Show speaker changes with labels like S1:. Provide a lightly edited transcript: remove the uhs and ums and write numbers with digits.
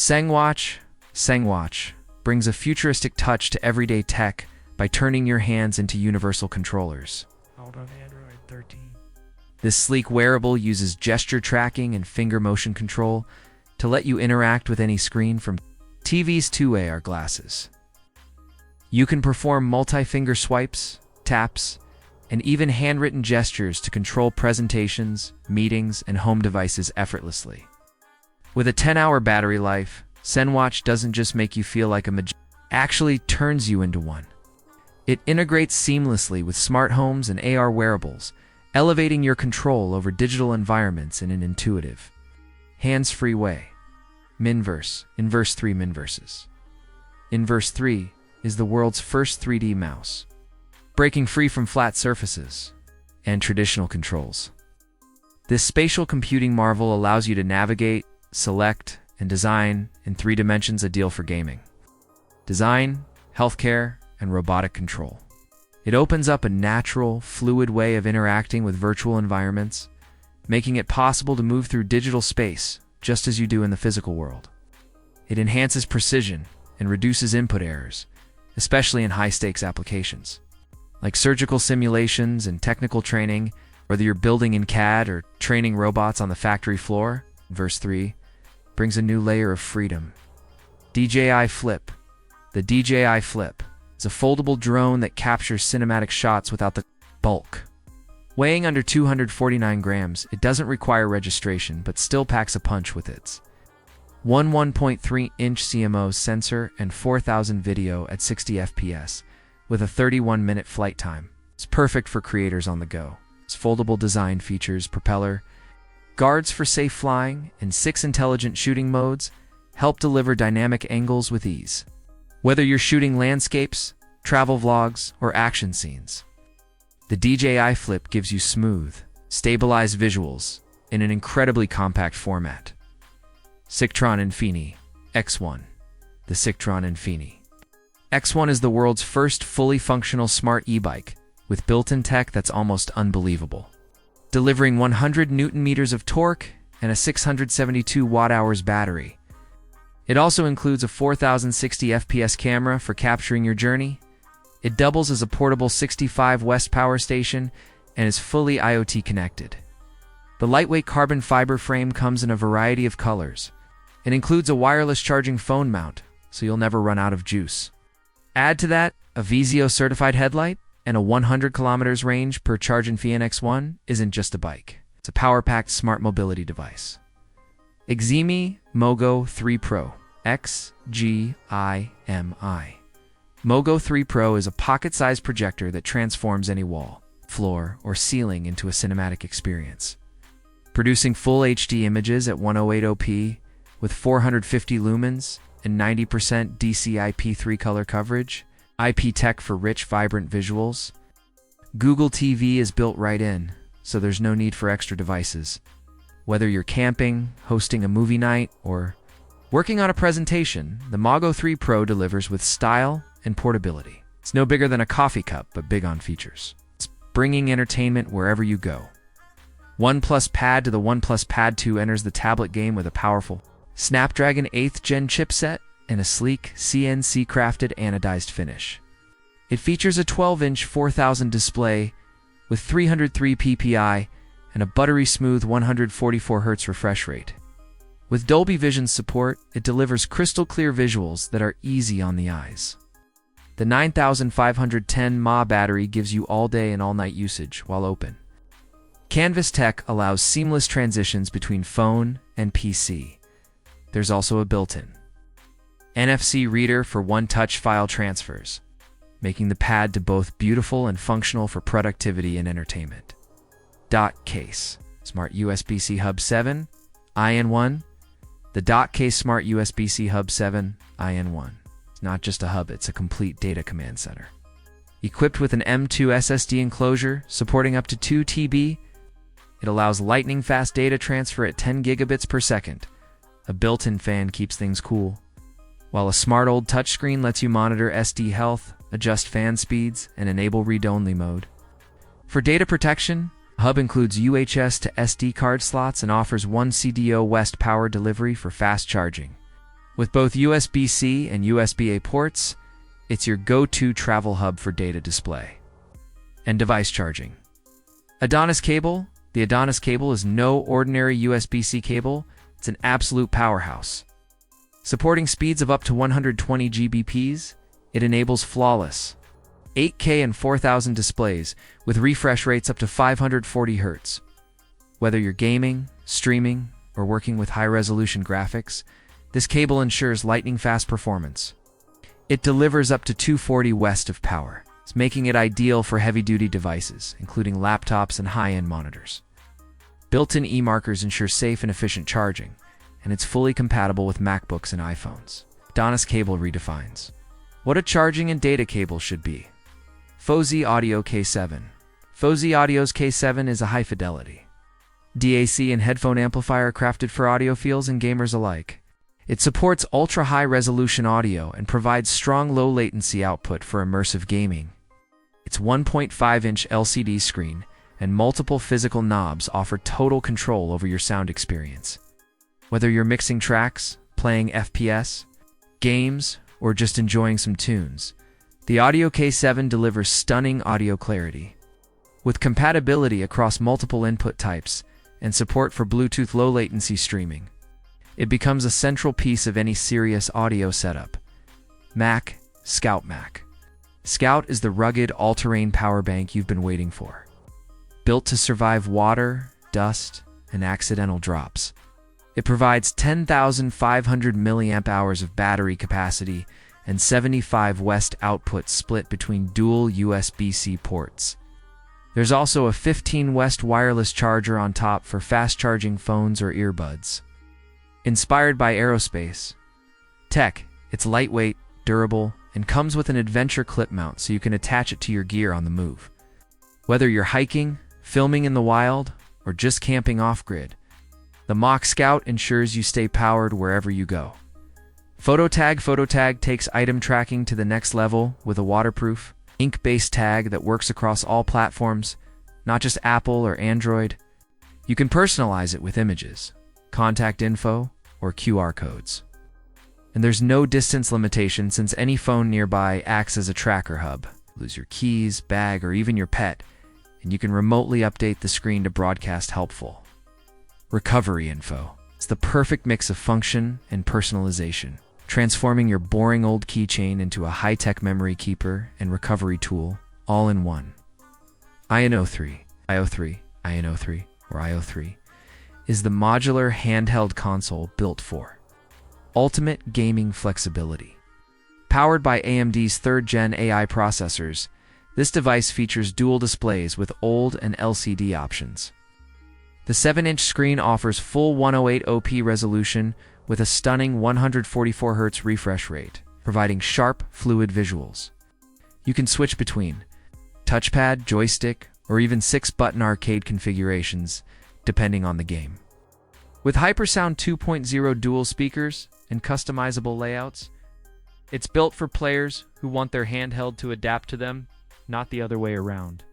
S1: Sengwatch brings a futuristic touch to everyday tech by turning your hands into universal controllers.
S2: Out on Android 13.
S1: This sleek wearable uses gesture tracking and finger motion control to let you interact with any screen from TVs to AR glasses. You can perform multi-finger swipes, taps, and even handwritten gestures to control presentations, meetings, and home devices effortlessly. With a 10-hour battery life, Sengwatch doesn't just make you feel like a magician, it actually turns you into one. It integrates seamlessly with smart homes and AR wearables, elevating your control over digital environments in an intuitive, hands-free way. Minverse, Inverse 3 Minverses. Inverse 3 is the world's first 3D mouse, breaking free from flat surfaces and traditional controls. This spatial computing marvel allows you to navigate, select, and design in 3 dimensions, ideal for gaming, design, healthcare, and robotic control. It opens up a natural, fluid way of interacting with virtual environments, making it possible to move through digital space just as you do in the physical world. It enhances precision and reduces input errors, especially in high-stakes applications, like surgical simulations and technical training. Whether you're building in CAD or training robots on the factory floor, Verse 3 brings a new layer of freedom. DJI Flip. The DJI Flip is a foldable drone that captures cinematic shots without the bulk. Weighing under 249 grams, it doesn't require registration, but still packs a punch with its 1.3-inch CMOS sensor and 4,000 video at 60 FPS, with a 31-minute flight time. It's perfect for creators on the go. Its foldable design features propeller, guards for safe flying, and 6 intelligent shooting modes help deliver dynamic angles with ease. Whether you're shooting landscapes, travel vlogs, or action scenes, the DJI Flip gives you smooth, stabilized visuals in an incredibly compact format. Sictron Infini X1. The Sictron Infini X1 is the world's first fully functional smart e-bike with built-in tech that's almost unbelievable. Delivering 100 Newton-meters of torque and a 672 watt-hours battery. It also includes a 4060 FPS camera for capturing your journey. It doubles as a portable 65 West power station and is fully IoT connected. The lightweight carbon fiber frame comes in a variety of colors. It includes a wireless charging phone mount, so you'll never run out of juice. Add to that a Vizio certified headlight and a 100 kilometers range per charge. Infineon X1 isn't just a bike. It's a power-packed smart mobility device. Ximi Mogo 3 Pro XGIMI. Mogo 3 Pro is a pocket-sized projector that transforms any wall, floor, or ceiling into a cinematic experience. Producing full HD images at 1080p with 450 lumens and 90% DCI-P3 color coverage, IP tech for rich, vibrant visuals. Google TV is built right in, so there's no need for extra devices. Whether you're camping, hosting a movie night, or working on a presentation, the Mogo 3 Pro delivers with style and portability. It's no bigger than a coffee cup, but big on features. It's bringing entertainment wherever you go. OnePlus Pad to the OnePlus Pad 2 enters the tablet game with a powerful Snapdragon 8th Gen chipset and a sleek, CNC-crafted anodized finish. It features a 12-inch 4000 display with 303 ppi and a buttery-smooth 144 Hz refresh rate. With Dolby Vision support, it delivers crystal-clear visuals that are easy on the eyes. The 9510 mAh battery gives you all-day and all-night usage while open. Canvas Tech allows seamless transitions between phone and PC. There's also a built-in NFC reader for one-touch file transfers, making the pad to both beautiful and functional for productivity and entertainment. Dock Case Smart USB-C Hub 7 IN1. The Dock Case Smart USB-C Hub 7 IN1. It's not just a hub, it's a complete data command center. Equipped with an M.2 SSD enclosure supporting up to 2 TB, it allows lightning-fast data transfer at 10 gigabits per second. A built-in fan keeps things cool, while a smart old touchscreen lets you monitor SD health, adjust fan speeds, and enable read-only mode. For data protection, the hub includes UHS to SD card slots and offers 1 CDO West power delivery for fast charging. With both USB-C and USB-A ports, it's your go-to travel hub for data display. And device charging. Adonis cable. The Adonis cable is no ordinary USB-C cable, it's an absolute powerhouse. Supporting speeds of up to 120 Gbps, it enables flawless 8K and 4000 displays with refresh rates up to 540 Hz. Whether you're gaming, streaming, or working with high-resolution graphics, this cable ensures lightning-fast performance. It delivers up to 240 West of power, making it ideal for heavy-duty devices, including laptops and high-end monitors. Built-in e-markers ensure safe and efficient charging, and it's fully compatible with MacBooks and iPhones. Adonis cable redefines what a charging and data cable should be. Fozi Audio K7. Fozi Audio's K7 is a high-fidelity DAC and headphone amplifier crafted for audiophiles and gamers alike. It supports ultra-high-resolution audio and provides strong low-latency output for immersive gaming. Its 1.5-inch LCD screen and multiple physical knobs offer total control over your sound experience. Whether you're mixing tracks, playing FPS, games, or just enjoying some tunes, the Audio K7 delivers stunning audio clarity. With compatibility across multiple input types and support for Bluetooth low-latency streaming, it becomes a central piece of any serious audio setup. Scout Mac. Scout is the rugged, all-terrain power bank you've been waiting for. Built to survive water, dust, and accidental drops. It provides 10,500 mAh of battery capacity and 75 West output split between dual USB-C ports. There's also a 15 West wireless charger on top for fast-charging phones or earbuds. Inspired by aerospace tech, it's lightweight, durable, and comes with an adventure clip mount so you can attach it to your gear on the move. Whether you're hiking, filming in the wild, or just camping off-grid, the Mach Scout ensures you stay powered wherever you go. Phototag takes item tracking to the next level with a waterproof, ink-based tag that works across all platforms, not just Apple or Android. You can personalize it with images, contact info, or QR codes. And there's no distance limitation since any phone nearby acts as a tracker hub. Lose your keys, bag, or even your pet, and you can remotely update the screen to broadcast helpful recovery info. It's the perfect mix of function and personalization, transforming your boring old keychain into a high-tech memory keeper and recovery tool, all in one. IO3, is the modular handheld console built for ultimate gaming flexibility. Powered by AMD's 3rd-gen AI processors, this device features dual displays with OLED and LCD options. The 7-inch screen offers full 108p resolution with a stunning 144 Hz refresh rate, providing sharp, fluid visuals. You can switch between touchpad, joystick, or even 6-button arcade configurations, depending on the game. With Hypersound 2.0 dual speakers and customizable layouts, it's built for players who want their handheld to adapt to them, not the other way around.